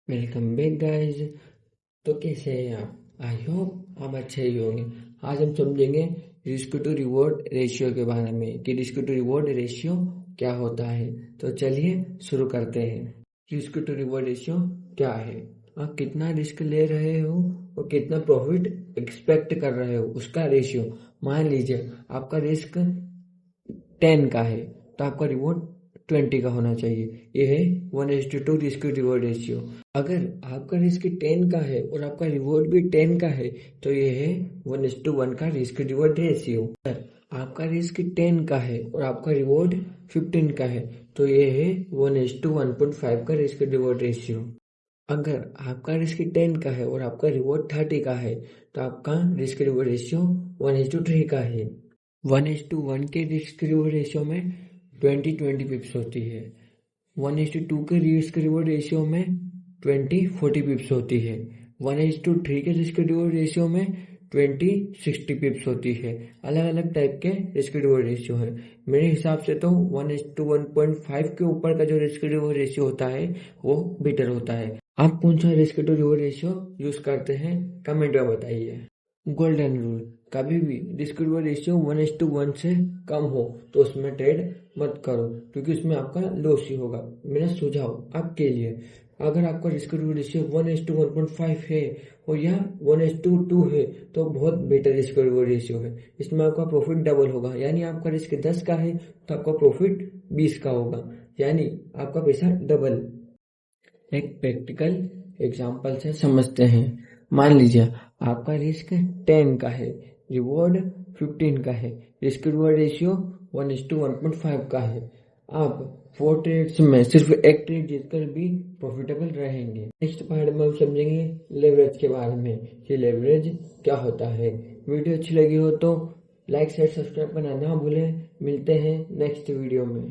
Welcome back guys. तो कैसे हैं आप? आई होप आप अच्छे ही होंगे। आज हम समझेंगे रिस्क टू रिवॉर्ड रेशियो के बारे में कि रिस्क टू रिवॉर्ड रेशियो क्या होता है। तो चलिए शुरू करते हैं। रिस्क टू रिवॉर्ड रेशियो क्या है? आप कितना रिस्क ले रहे हो और कितना प्रॉफिट एक्सपेक्ट कर रहे हो उसका रेशियो। मान लीजिए आपका रिस्क 10 का है तो आपका रिवॉर्ड 20 का होना चाहिए। ये है 1:2 रिस्क रिवॉर्ड रेशियो। अगर आपका रिस्क 10 का है और आपका रिवॉर्ड भी 10 का है तो ये है 1:1 का रिस्क रिवॉर्ड रेशियो। अगर आपका रिस्क 10 का है और आपका रिवॉर्ड 15 का है तो ये है 1:1.5 का रिस्क रिवॉर्ड रेशियो। अगर आपका रिस्क 10 का है और आपका रिवॉर्ड 30 का है तो आपका रिस्क रिवॉर्ड रेशियो 1:3 का है। 1:1 के रिस्क रिवॉर्ड रेशियो में 20-20 पिप्स होती है। 1:2 के रिस्क रिवॉर्ड रेशियो में 20-40 पिप्स होती है। 1:3 के रिस्क रिवॉर्ड रेशियो में 20-60 पिप्स होती है। अलग अलग टाइप के रिस्क रिवॉर्ड रेशियो है। मेरे हिसाब से तो 1:1.5 के ऊपर का जो रिस्क रिवॉर्ड रेशियो होता है वो बेटर होता है। आप कौन सा risk to reward ratio use करते हैं कमेंट में बताइए। गोल्डन रूल, कभी भी रिस्क रिवॉर्ड रेशियो 1:1 से कम हो तो उसमें ट्रेड मत करो क्योंकि उसमें आपका लॉस ही होगा। मेरा सुझाव आपके लिए, अगर आपका रिस्क रिवॉर्ड रेशियो 1:1.5 है और या 1:2 है तो बहुत बेटर रिस्क रिवॉर्ड रेशियो है। इसमें आपका प्रॉफिट डबल होगा, यानी आपका रिस्क 10 का है तो आपका प्रॉफिट 20 का होगा, यानी आपका पैसा डबल। एक प्रैक्टिकल एग्जांपल से समझते हैं। मान लीजिए आपका रिस्क 10 का है, रिवॉर्ड 15 का है, रिस्क रिवॉर्ड रेशियो 1:1.5 का है। आप 4 ट्रेड्स में सिर्फ एक ट्रेड जीतकर भी प्रॉफिटेबल रहेंगे। नेक्स्ट पार्ट में हम समझेंगे लेवरेज के बारे में कि लेवरेज क्या होता है। वीडियो अच्छी लगी हो तो लाइक शेयर सब्सक्राइब करना ना भूलें। मिलते हैं नेक्स्ट वीडियो में।